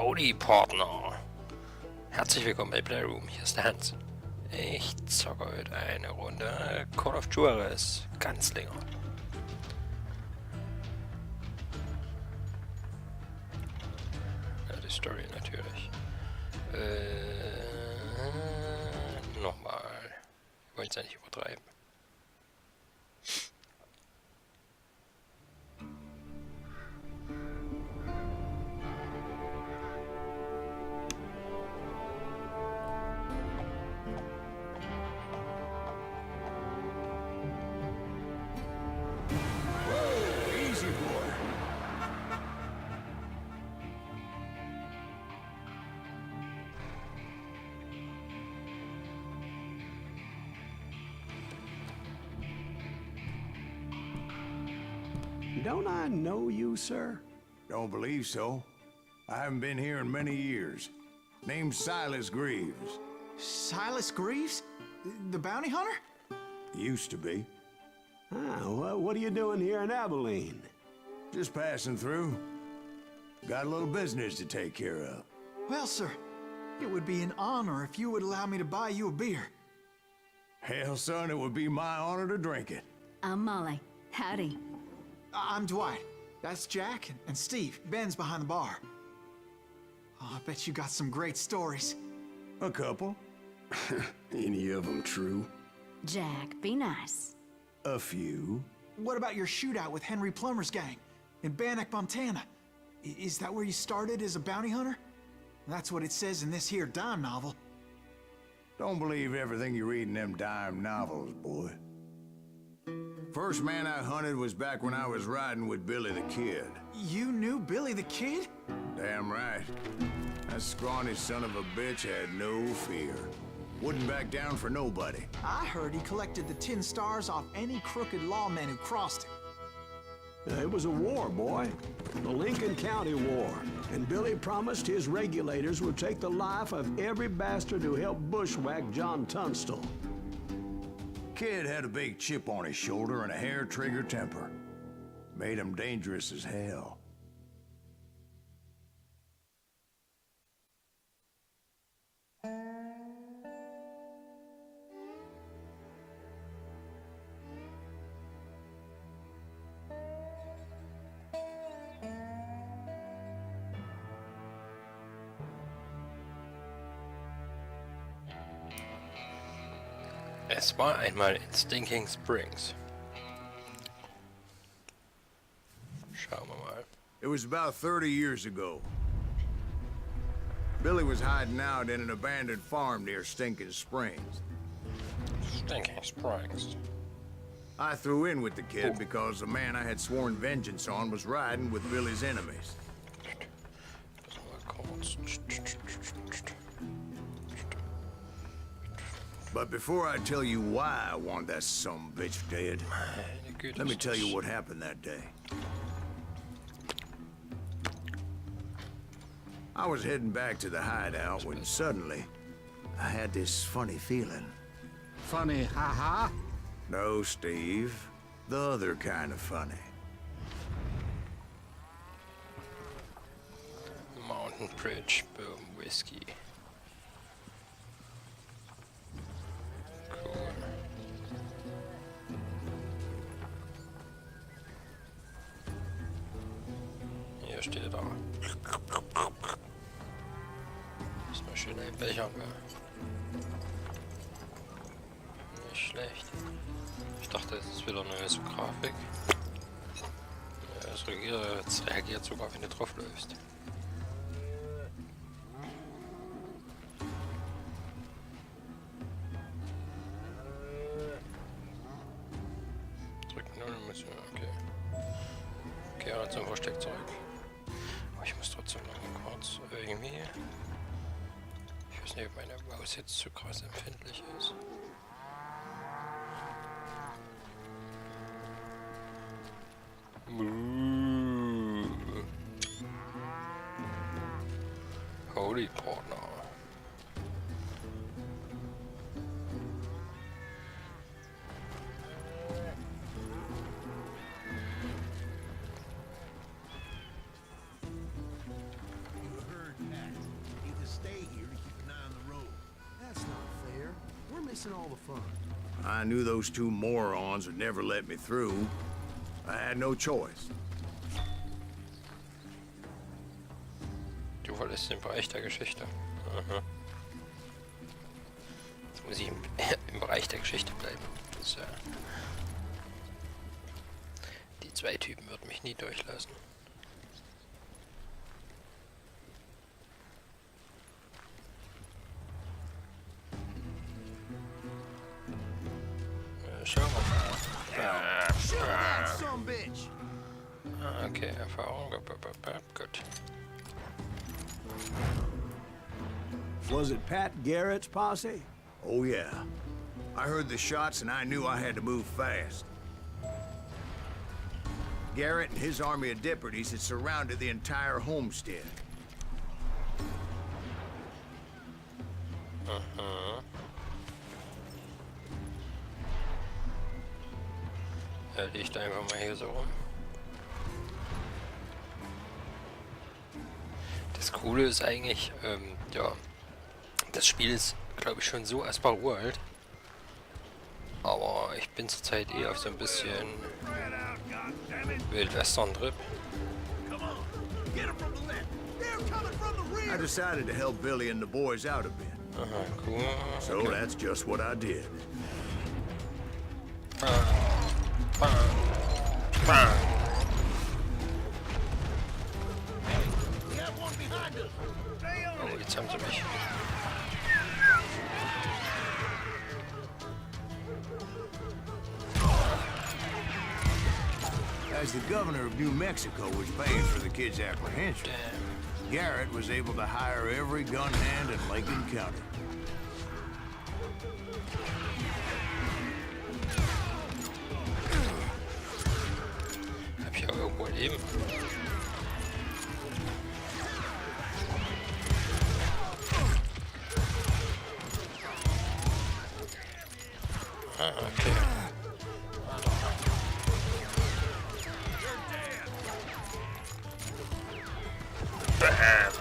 Howdy, Partner! Herzlich willkommen bei PLayROom, hier ist der Hans. Ich zocke heute eine Runde Call of Juarez, Gunslinger. Ja, die Story natürlich. Nochmal. Wir wollen es ja nicht übertreiben. Don't I know you, sir? Don't believe so. I haven't been here in many years. Name's Silas Greaves. Silas Greaves? The bounty hunter? Used to be. Ah, well, what are you doing here in Abilene? Just passing through. Got a little business to take care of. Well, sir, it would be an honor if you would allow me to buy you a beer. Hell, son, it would be my honor to drink it. I'm Molly. Howdy. I'm Dwight. That's Jack and Steve. Ben's behind the bar. Oh, I bet you got some great stories. A couple. Any of them true? Jack, be nice. A few. What about your shootout with Henry Plummer's gang in Bannock, Montana? Is that where you started as a bounty hunter? That's what it says in this here dime novel. Don't believe everything you read in them dime novels, boy. First man I hunted was back when I was riding with Billy the Kid. You knew Billy the Kid? Damn right. That scrawny son of a bitch had no fear. Wouldn't back down for nobody. I heard he collected the 10 stars off any crooked lawman who crossed him. It was a war, boy. The Lincoln County War. And Billy promised his regulators would take the life of every bastard who helped bushwhack John Tunstall. Kid had a big chip on his shoulder and a hair-trigger temper. Made him dangerous as hell. Es war einmal in Stinking Springs. Schauen wir mal. It was about 30 years ago. Billy was hiding out in an abandoned farm near Stinking Springs. Stinking Springs. I threw in with the kid because the man I had sworn vengeance on was riding with Billy's enemies. But before I tell you why I want that sumbitch dead, let me tell you what happened that day. I was heading back to the hideout when suddenly I had this funny feeling. Funny, haha? No, Steve. The other kind of funny. Mountain Bridge, Bourbon Whiskey. Cool. Hier steht er da. Ist mal schön ein Becher. Nicht schlecht. Ich dachte, es ist wieder eine so Grafik. Ja, es reagiert sogar, wenn du drauf läufst. Drück 0 müssen wir, okay. Okay, dann zum Versteck zurück. Aber ich muss trotzdem noch kurz irgendwie. Ich weiß nicht, ob meine Maus jetzt zu krass empfindlich ist. Holy Partner. missing all the fun. I knew those two morons would never let me through. I had no choice. Du wolltest im Bereich der Geschichte. Aha. Jetzt muss ich im Bereich der Geschichte bleiben. Das, die zwei Typen würden mich nie durchlassen. Schauen wir mal. Okay, Erfahrung. Gut. Was it Pat Garret's posse? Oh yeah. I heard the shots and I knew I had to move fast. Garret and his army of deputies had surrounded the entire homestead. Er liegt einfach mal hier so rum. Das Coole ist eigentlich, ja, das Spiel ist, glaube ich, schon so erstmal uralt. Aber ich bin zurzeit eher auf so ein bisschen Wilden Western Trip. I decided to help Billy and the boys out a bit. Aha, cool. So that's just what I did. Oh, jetzt haben sie mich. As the governor of New Mexico was paying for the kids' apprehension, Garret was able to hire every gun hand in Lincoln County. Hab ich auch irgendwo Leben? Ah, okay. Bam.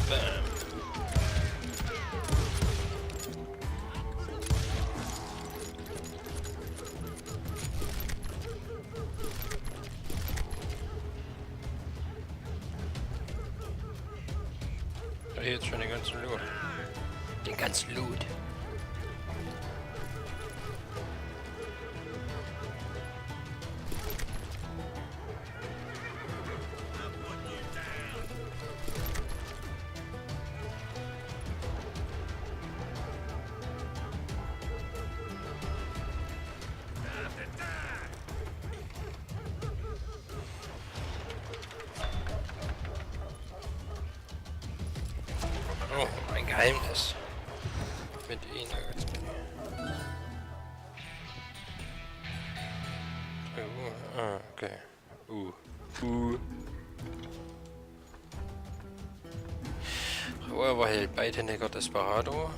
Bam. Jetzt schon den ganzen Loot. Den ganzen Loot. Oh, ein Geheimnis. Mit ihnen. Okay. Überhält Beidhändiger Desperado,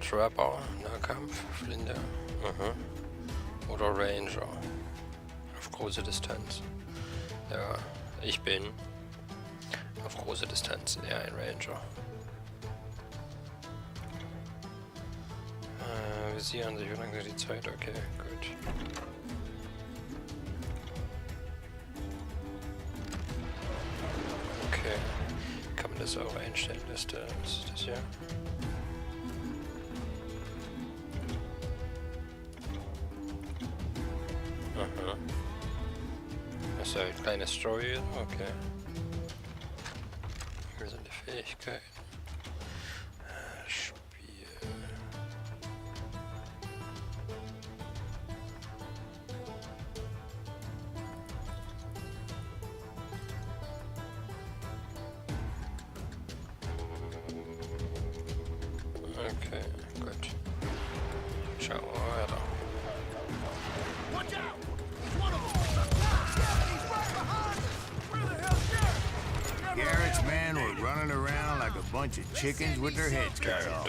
Trapper, Nahkampf, Flinte, oder Ranger. Auf große Distanz. Ja, ich bin auf große Distanz eher ein Ranger. Visieren sich, wie lange die Zeit? Okay, gut. Okay. Kann man das auch einstellen, dass das hier? Aha. Das ist eine kleine Story, okay. Hier sind die Fähigkeiten. Okay, gut. Schauen wir weiter. Garrett's men were running around like a bunch of chickens with their heads cut off.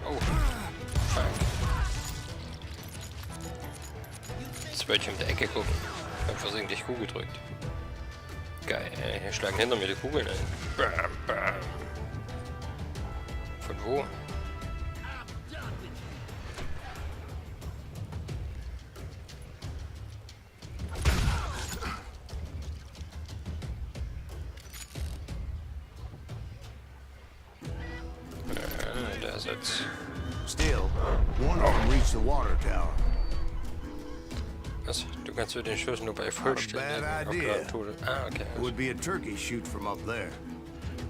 Oh, fuck. Jetzt wollte ich um die Ecke gucken. Ich hab versehentlich Q gedrückt. Geil, hier schlagen hinter mir die Kugeln ein. Bam, bam. Von wo? Da ist jetzt. Still, one of them reached the water tower. Was? Du kannst mit den Schüssen nur bei vollständigen Not a bad idea. Abgradtode. Ah, okay. It would be a turkey shoot from up there.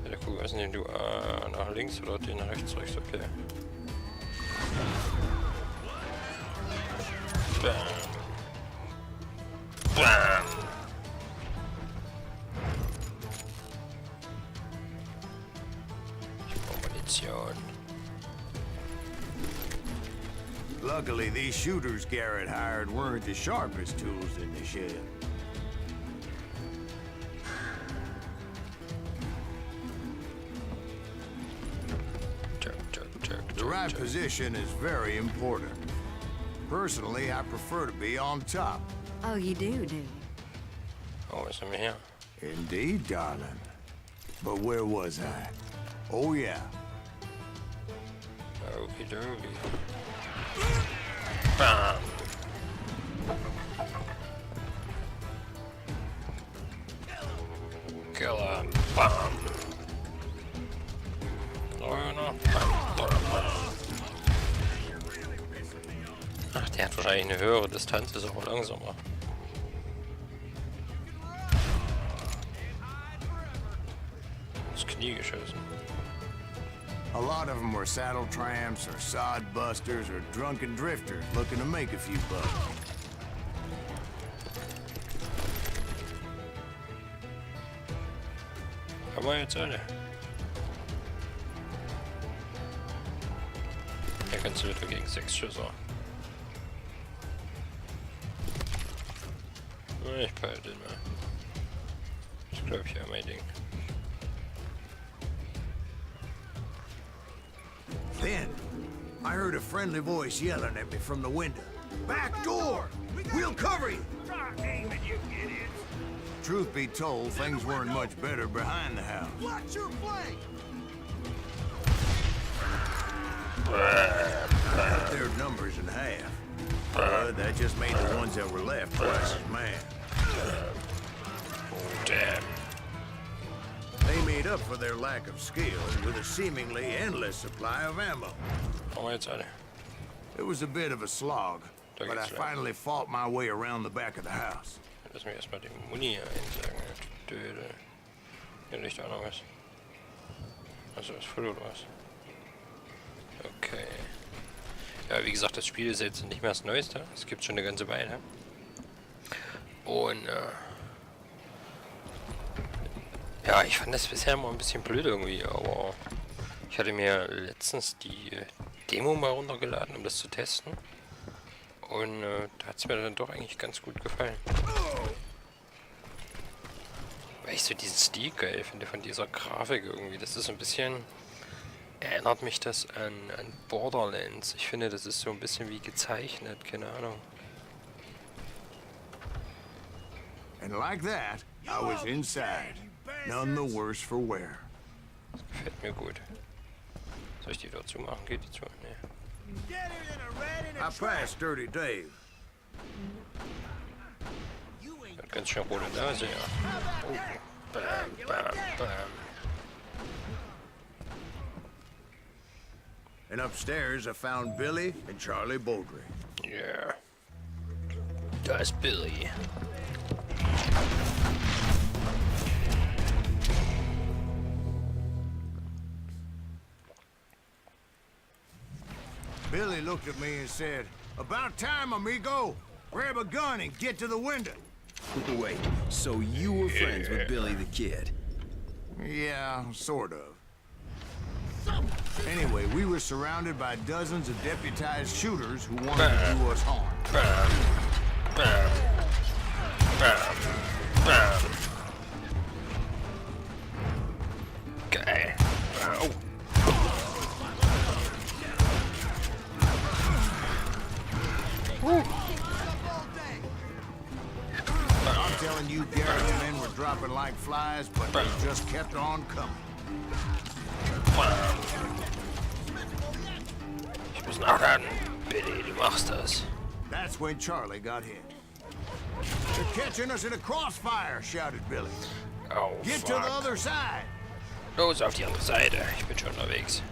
Mit der Kugel, was denn du? Nach links oder den nach rechts drückst? Okay. Bam. Bam. Ich brauche Munition. Luckily, these shooters Garret hired weren't the sharpest tools in the shed. The right position is very important. Personally, I prefer to be on top. Oh, you do you? Oh, was haben wir hier? Indeed, darling. But where was I? Oh, yeah. Okidoki. Bam. Killer. Bam. Ach, der hat wahrscheinlich eine höhere Distanz, ist auch langsamer. Das Knie geschossen. A lot of them were saddle tramps or sod busters or drunken drifters looking to make a few bucks. Haben wir jetzt alle? Hier kannst du wieder gegen 6 Schüsse. Ich peile den mal. Das glaube ich ja mein Ding. Then, I heard a friendly voice yelling at me from the window. Back door! We'll cover you! Truth be told, things weren't much better behind the house. Watch your flank! Cut their numbers in half. But that just made the ones that were left twice as mad. Damn. They made up for their lack of skill with a seemingly endless supply of ammo. Haben wir jetzt alle? It was a bit of a slog, Da but I geht's weiter. finally fought my way around the back of the house. Lass mich erstmal den Muni einsagen. Hier liegt auch noch was. Also ist voll oder was? Okay. Ja, wie gesagt, das Spiel ist jetzt nicht mehr das Neueste. Es gibt schon eine ganze Weile. Und ja, ich fand das bisher immer ein bisschen blöd irgendwie, aber ich hatte mir letztens die Demo mal runtergeladen, um das zu testen. Und da hat es mir dann doch eigentlich ganz gut gefallen. Weil ich so diesen Stil geil finde von dieser Grafik irgendwie. Das ist so ein bisschen... Erinnert mich das an Borderlands. Ich finde, das ist so ein bisschen wie gezeichnet, keine Ahnung. And like that, I was inside. None the worse for wear. Das gefällt mir gut. Soll ich die dort zumachen? Geht die zu? Nee. I passed Dirty Dave. Hat ganz schön rote Nase, ja. Oh. Bam, bam, bam. And upstairs I found Billy and Charlie Baldry. Yeah. Da ist Billy. Billy looked at me and said, "About time, amigo. Grab a gun and get to the window." Wait, so you were friends with Billy the Kid? Yeah, sort of. Anyway, we were surrounded by dozens of deputized shooters who wanted to do us harm. Bam. Bam. Bam. Bam. Geil. Oh. Bam. like flies, but they just kept on coming. Ich muss nachladen. Billy, du machst das. That's when Charlie got hit. They're catching us in a crossfire, shouted Billy. Oh, Get to the other side. Los, auf die andere Seite. Ich bin schon unterwegs.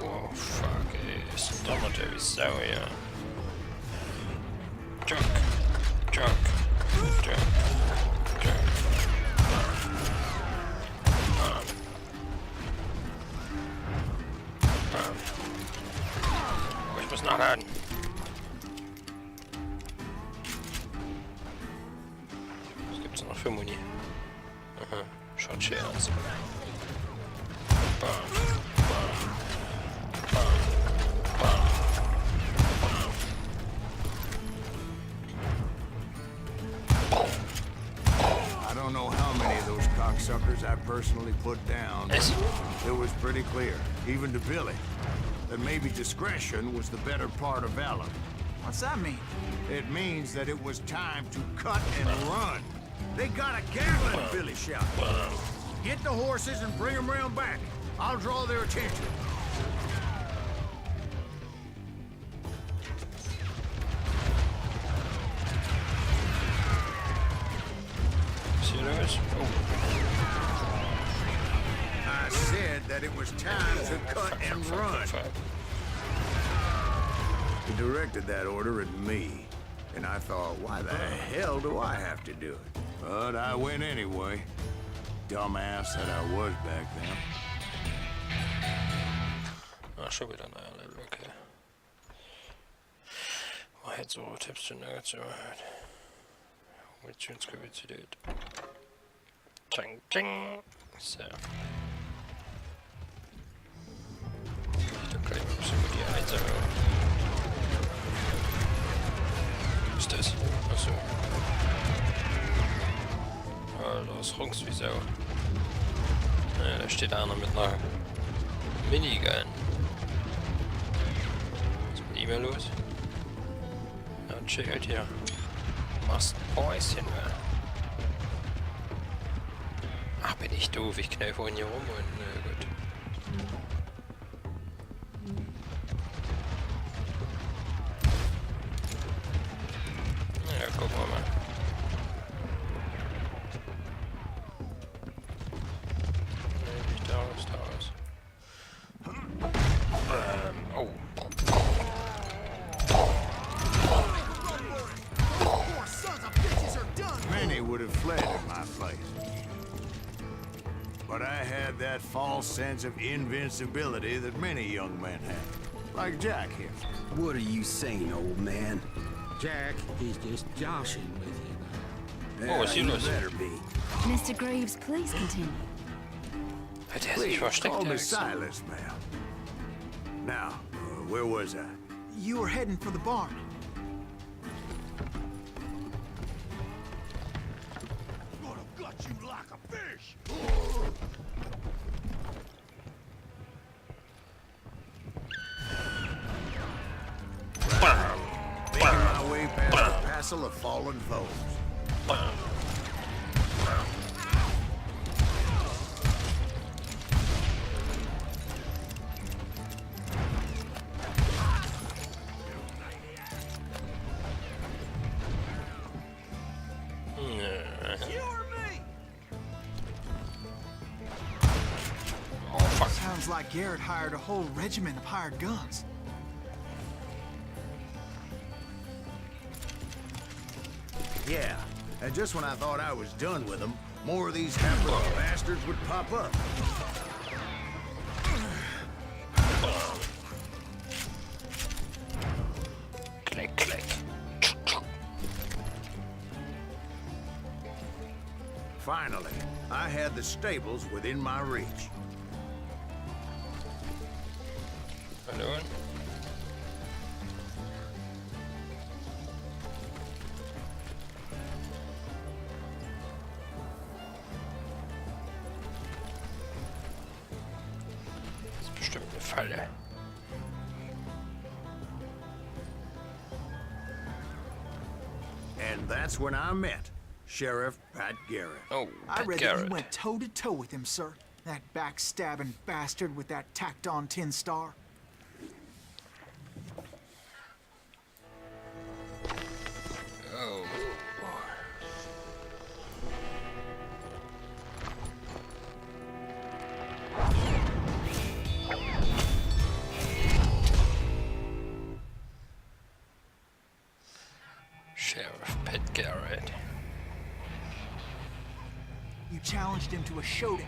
Oh, fuck, ey. Ist donnert wie Sau, ja. Junk. Junk. Junk. Junk. Oh, ich muss nachladen. Was gibt's noch für Muni? Aha, Shot Shells. Bam. I don't know how many of those cocksuckers I personally put down. Yes. It was pretty clear, even to Billy, that maybe discretion was the better part of valor. What's that mean? It means that it was time to cut and run. They got a Gatling, Billy shouted. Get the horses and bring them round back. I'll draw their attention. See those? Oh. I said that it was time to cut and run. He directed that order at me, and I thought, why the hell do I have to do it? But I went anyway. Dumbass that I was back then. Ah, schon wieder ein Level, okay. Oh, jetzt so Tipps zu Nuggetssicherheit. Munitionskapazität. Tsching, tsching. So. Da kann ich mal ein bisschen mit die Einsammlung. Was ist das? Achso. Alter, das runks wie Sau. Ja, da steht einer mit einer Minigun. Was ist mit ihm los? Ja, check halt hier. Machst ein Päuschen, ja. Ach, bin ich doof. Ich knall vorhin hier rum und gut. Ja, gucken wir mal. Nicht da raus, da raus. Oh. Many would have fled in my place. But I had that false sense of invincibility that many young men have. Like Jack here. What are you saying, old man? Jack, he's just joshing with you. Oh, was hier you los? better be. Mr. Greaves, please continue. Hat er sich Please, versteckt? call me der Silas, ma'am. Now, where was I? You were heading for the barn. Gonna gut you like a fish! Making my way past a passel of fallen foes. Oh, fuck. Sounds like Garret hired a whole regiment of hired guns. Yeah, and just when I thought I was done with them, more of these half-witted bastards would pop up. Klick, klick. Finally, I had the stables within my reach. Hallo? Das ist bestimmt eine Falle. that's when I met Sheriff Pat Garret. Oh, I Pat read that Garret. you went toe-to-toe with him, sir. That backstabbing bastard with that tacked-on tin star. Oh. Sheriff Pat Garret. You challenged him to a showdown.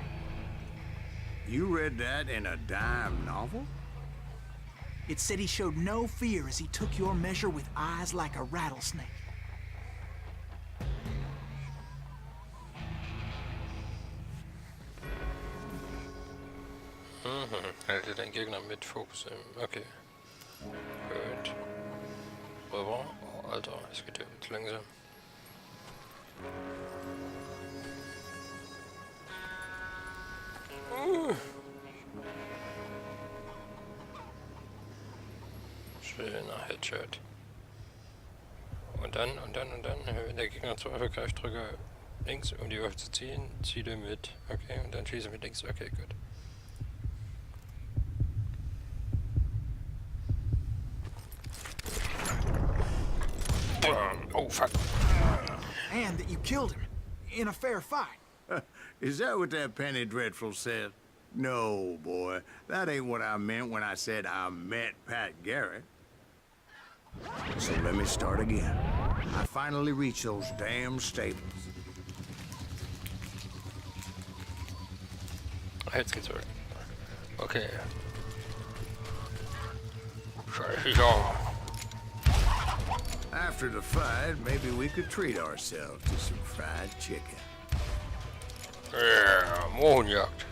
You read that in a dime novel? It said he showed no fear as he took your measure with eyes like a rattlesnake. Halte den Gegner mit Fokus im... Okay. Gut. Rüber. Oh, Alter, es geht ja jetzt langsam. Schöner Headshot. Und dann, wenn der Gegner zu erfolgreich drücke links, um die Waffe zu ziehen, ziele mit, okay, und dann schieße mit links, okay, gut. Oh, fuck. And that you killed him in a fair fight. Is that what that Penny Dreadful said? No, boy. That ain't what I meant when I said I met Pat Garret. So let me start again. I finally reached those damn stables. Jetzt geht's zurück. Okay. Scheiße. After the fight, maybe we could treat ourselves to some fried chicken. Ja, Mohrenjagd.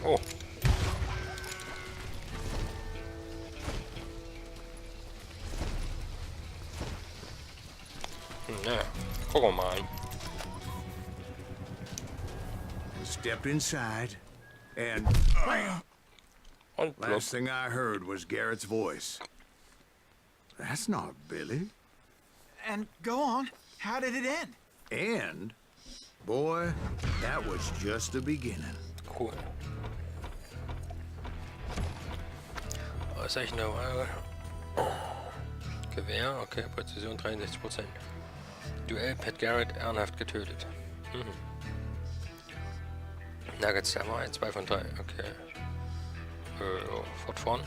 Oh. Na, gucken wir mal. Stepped inside, and Und last thing I heard was Garrett's voice. That's not Billy. And go on. How did it end? And, boy, that was just the beginning. Cool. Auszeichnung. Gewehr, okay, Präzision 63%. Duell Pat Garret ehrenhaft getötet. Nuggets der Wahrheit, 2 von 3, okay. Fortfahren.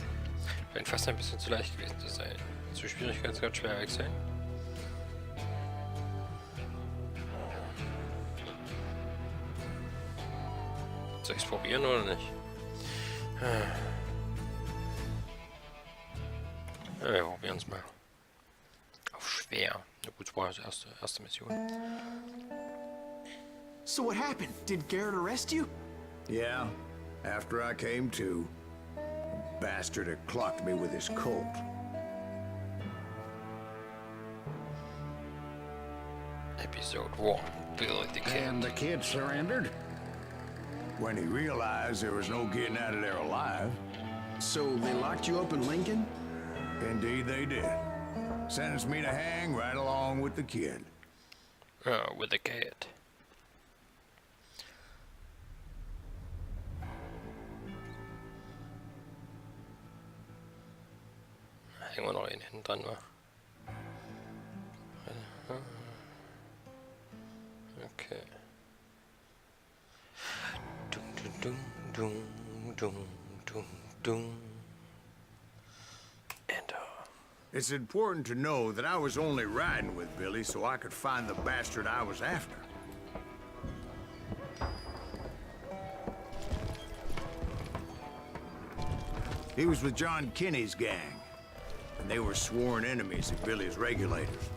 Scheint fast ein bisschen zu leicht gewesen zu sein. Zu Schwierigkeitsgrad schwer wechseln. Soll ich es probieren oder nicht? Ja, wir probieren es mal. Auf schwer. Na gut, das war das erste Mission. So what happened? Did Garret arrest you? Yeah, after I came to, the bastard had clocked me with his Colt. Episode 1. Billy the Kid. And the kid surrendered? When he realized there was no getting out of there alive, So they locked you up in Lincoln? indeed they did. Sentenced me to hang right along with the kid. With the cat. Hängen wir noch einen hinten dran, wa? Okay. Dum dum dum dum dum dum. Enter. It's important to know that I was only riding with Billy so I could find the bastard I was after. He was with John Kinney's gang, and they were sworn enemies of Billy's regulators.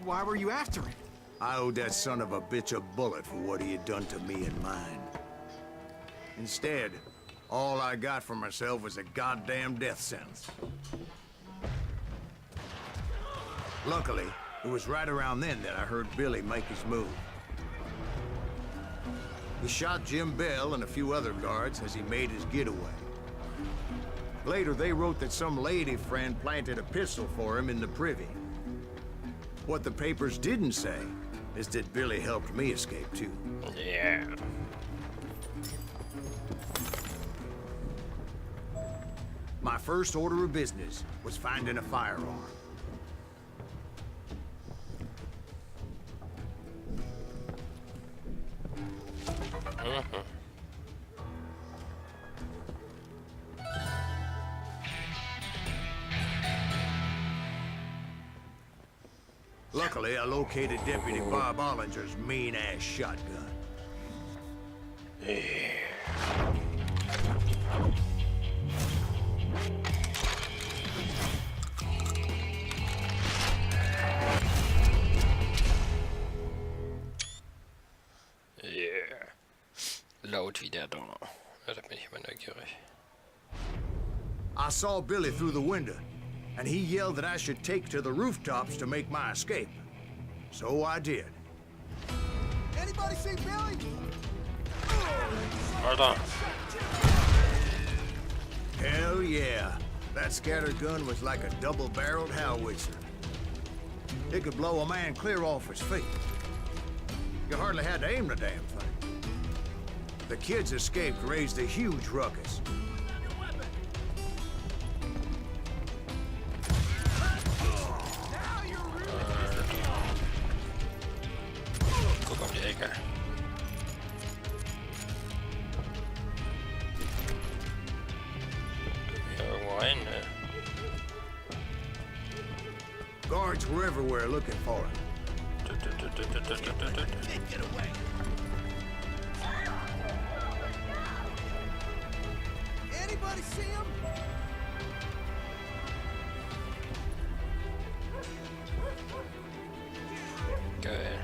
Why were you after him? I owed that son of a bitch a bullet for what he had done to me and mine. Instead, all I got for myself was a goddamn death sentence. Luckily, it was right around then that I heard Billy make his move. He shot Jim Bell and a few other guards as he made his getaway. Later, they wrote that some lady friend planted a pistol for him in the privy. What the papers didn't say is that Billy helped me escape, too. Yeah. My first order of business was finding a firearm. Luckily, I located Deputy Bob Ollinger's mean-ass shotgun. Yeah. Laut wie der Donner. Ja, da bin ich immer neugierig. I saw Billy through the window, and he yelled that I should take to the rooftops to make my escape. So I did. Anybody see Billy? Alter. Hell yeah. That scatter gun was like a double-barreled howitzer. It could blow a man clear off his feet. You hardly had to aim the damn thing. The kids escaped raised a huge ruckus. Guck auf die Ecke. Hier irgendwo rein, ne? Guards were everywhere looking for him. Anybody see him? Geil.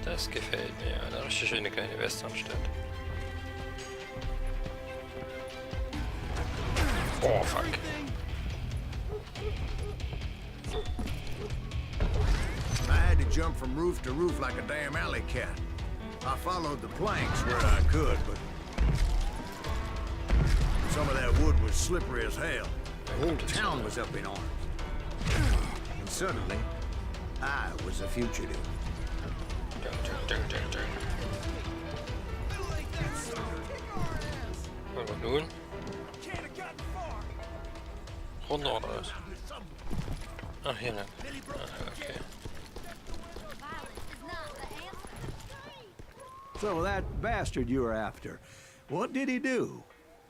Das gefällt mir. Eine richtig schöne kleine Westernstadt. Oh, fuck. I had to jump from roof to roof like a damn alley cat. I followed the planks where I could, but some of that wood was slippery as hell. The whole town was up in arms. And suddenly, I was a fugitive. Was nun? Runter oder was? Ach, hier lang. Ah, okay. So that bastard you were after, what did he do?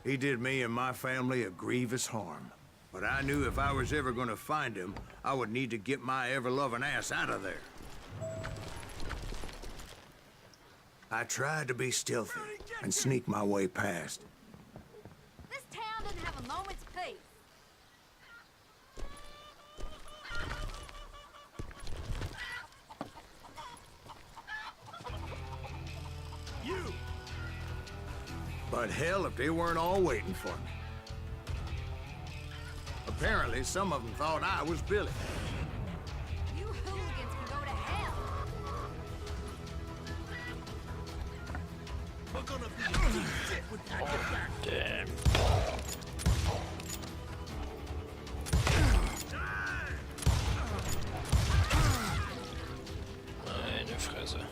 He did me and my family a grievous harm. But I knew if I was ever gonna find him, I would need to get my ever-loving ass out of there. I tried to be stealthy and sneak my way past. This town doesn't have a moment's peace. But hell, if they weren't all waiting for me. Apparently, some of them thought I was Billy. You hooligans can go to hell. We're gonna be deep shit with that. Damn. Meine Fresse.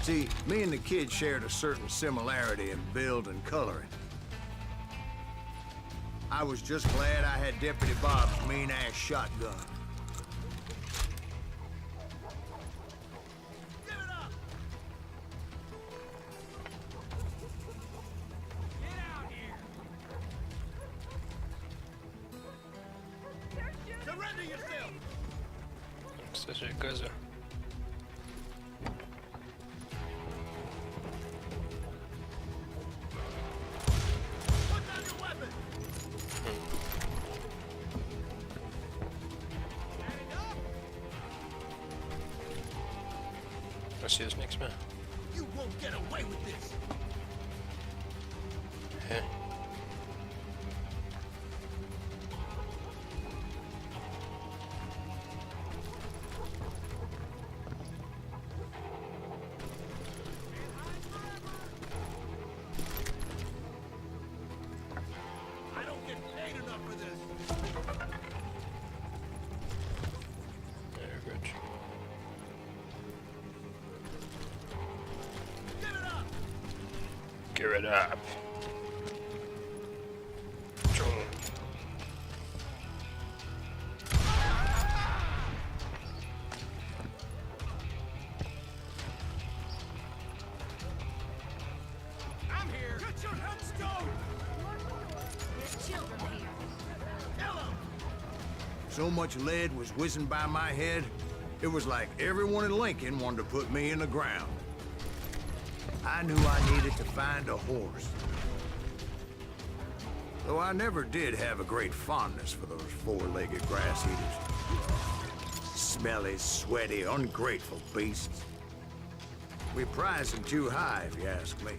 See, me and the kid shared a certain similarity in build and coloring. I was just glad I had Deputy Bob's mean-ass shotgun. C'est ce gaz. Ich sehe jetzt nichts mehr. Hä? Give it up. I'm here. Get your headstone. There's children here. Kill 'em. So much lead was whizzing by my head, it was like everyone in Lincoln wanted to put me in the ground. I knew I needed to find a horse. Though I never did have a great fondness for those four-legged grass eaters. Smelly, sweaty, ungrateful beasts. We prize them too high, if you ask me.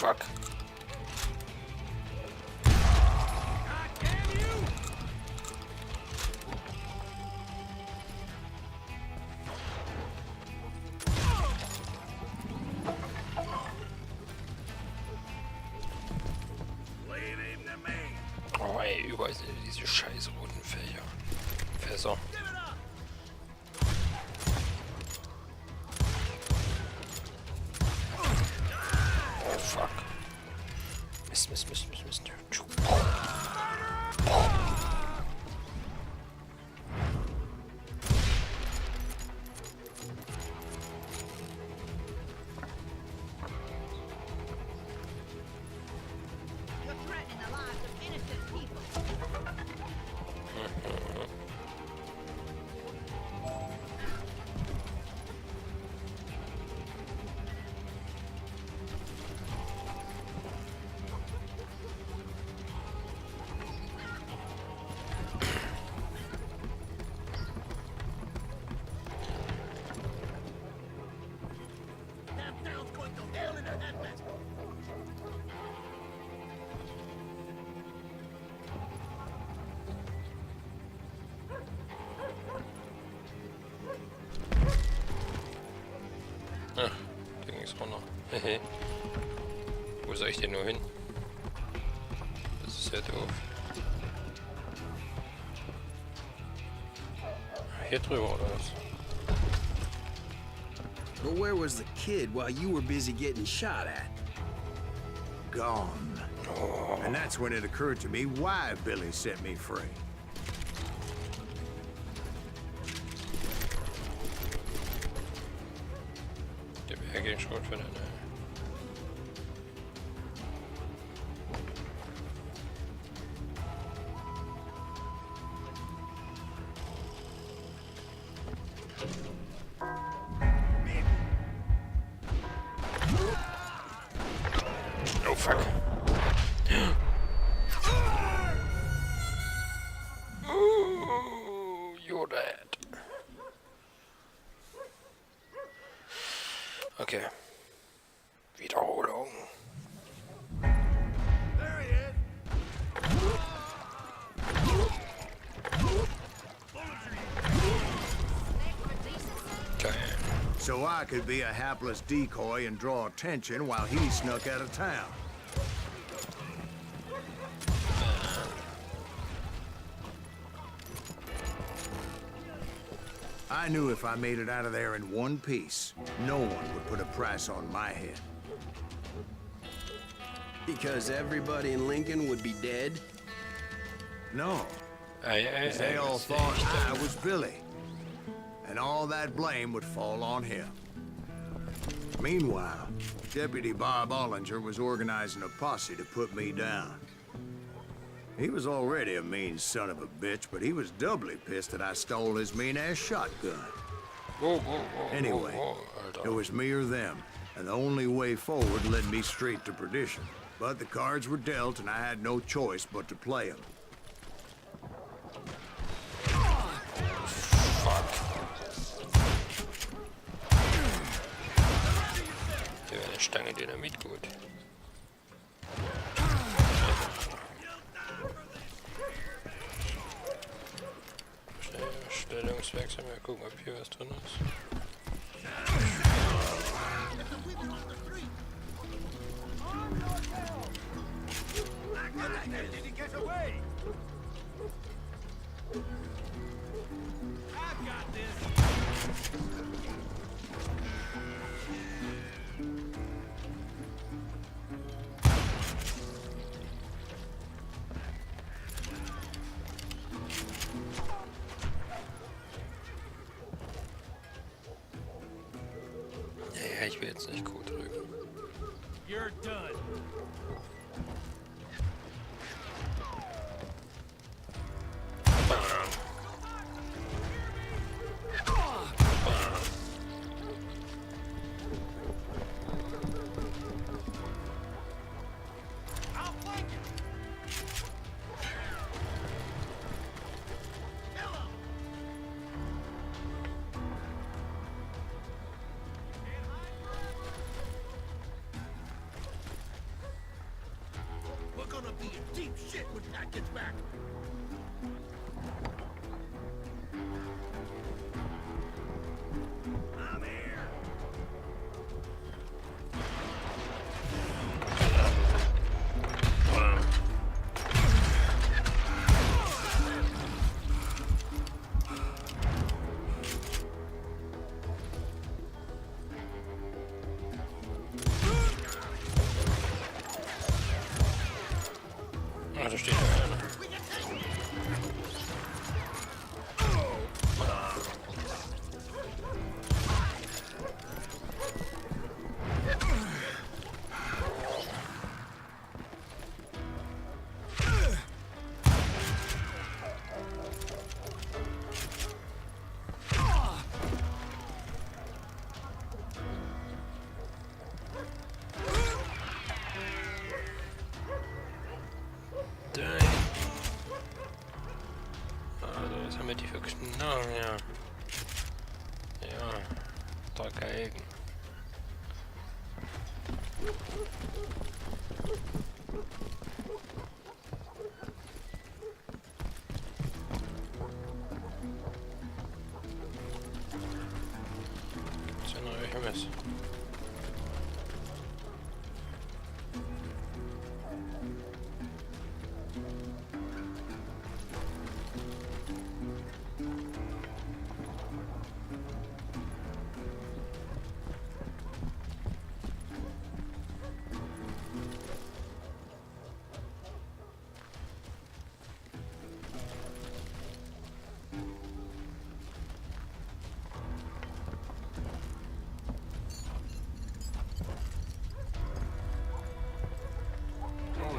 Fuck. Oh ey, überall sind diese scheiß roten Fächer. Fässer. Oh fuck. Mist. You're threatening the lives of innocent people. Ah, da ging es runter. Wo soll ich denn nur hin? Das ist ja doof. Hier drüber oder was? But where was the kid while you were busy getting shot at? Gone. And that's when it occurred to me why Billy set me free. Der wäre gegen Schrot für deine. Oh fuck. Oh, you're dead. Okay. Wiederholung. There he is. Geil. So I could be a hapless decoy and draw attention while he snuck out of town. I knew if I made it out of there in one piece, no one would put a price on my head. Because everybody in Lincoln would be dead? No, They all thought I was Billy, and all that blame would fall on him. Meanwhile, Deputy Bob Ollinger was organizing a posse to put me down. He was already a mean son of a bitch, but he was doubly pissed that I stole his mean-ass shotgun. Anyway, it was me or them, and the only way forward led me straight to perdition. But the cards were dealt, and I had no choice but to play them. Der wäre eine Stange Dynamit gut. Stellungswechsel, mal gucken, ob hier was drin ist. Ja, ich will jetzt nicht gut drücken. You're done. Gonna be in deep shit when Pat gets back. I'm here. Da steht ja einer. Was haben wir die für Knarren? Ja. Ja. 3 Geigen. Gibt's ja noch irgendwas?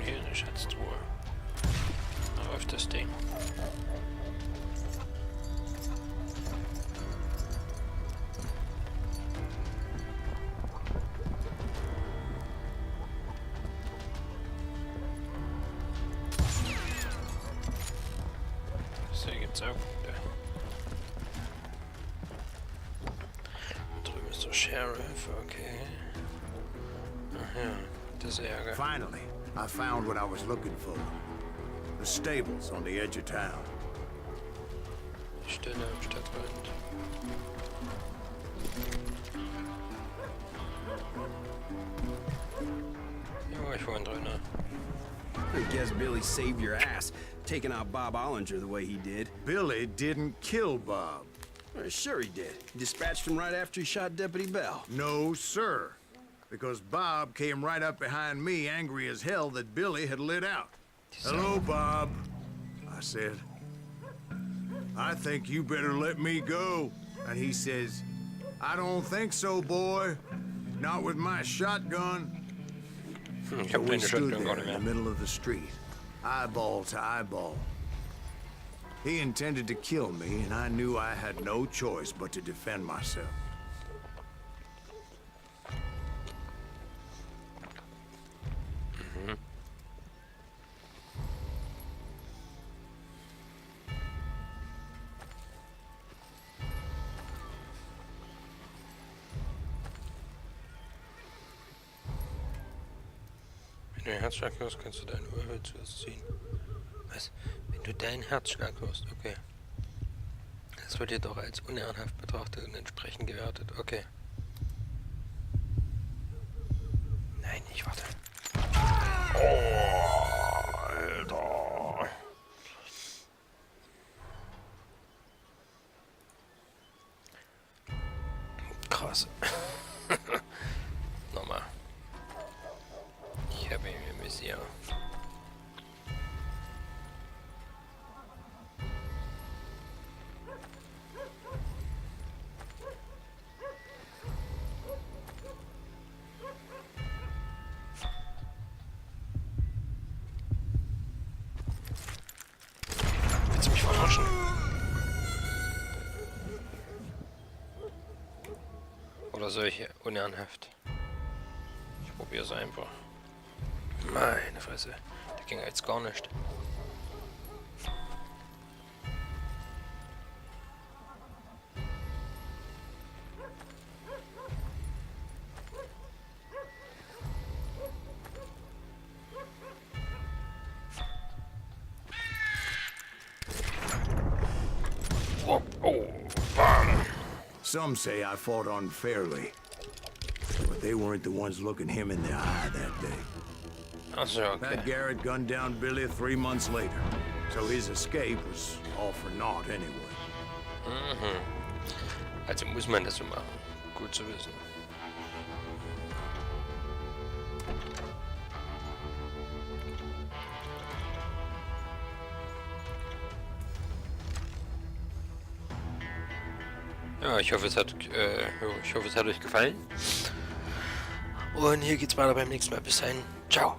Hier eine Schatztruhe. Auf das Ding. So, hier gibt's auch Punkte. Drüben ist der Sheriff, okay. Ach ja, das ist Ärger. Finally, I found what I was looking for. The stables on the edge of town. Stelle am Stadtrand. Ja, ich war drin. I guess Billy saved your ass, taking out Bob Ollinger the way he did. Billy didn't kill Bob. Well, sure he did. He dispatched him right after he shot Deputy Bell. No, sir. Because Bob came right up behind me, angry as hell that Billy had lit out. Hello, Bob, I said. I think you better let me go. And he says, I don't think so, boy. Not with my shotgun. Ich So hab we deine stood Shotgun gar there nicht in mehr. the middle of the street, eyeball to eyeball. He intended to kill me, and I knew I had no choice but to defend myself. Wenn du deinen Herzschlag hörst, kannst du deine Ohrhöhe zuerst ziehen. Was? Wenn du deinen Herzschlag hörst, okay. Das wird jedoch als unehrenhaft betrachtet und entsprechend gewertet. Okay. Nein, ich warte. Oh, Alter. Krass. Nochmal. Ich habe ihn im Visier. Willst du mich verarschen? Oder soll ich unehrenhaft? Ich probiere es einfach. Meine Fresse, der ging jetzt gar nicht. Oh, oh, bam. Some say I fought unfairly, but they weren't the ones looking him in the eye that day. Achso, okay. Pat Garret gunned down Billy 3 months later, so his escape was all for naught anyway. Mhm. Also muss man das so machen. Gut zu wissen. Ja, ich hoffe, es hat euch gefallen. Und hier geht's weiter beim nächsten Mal. Bis dahin. Ciao.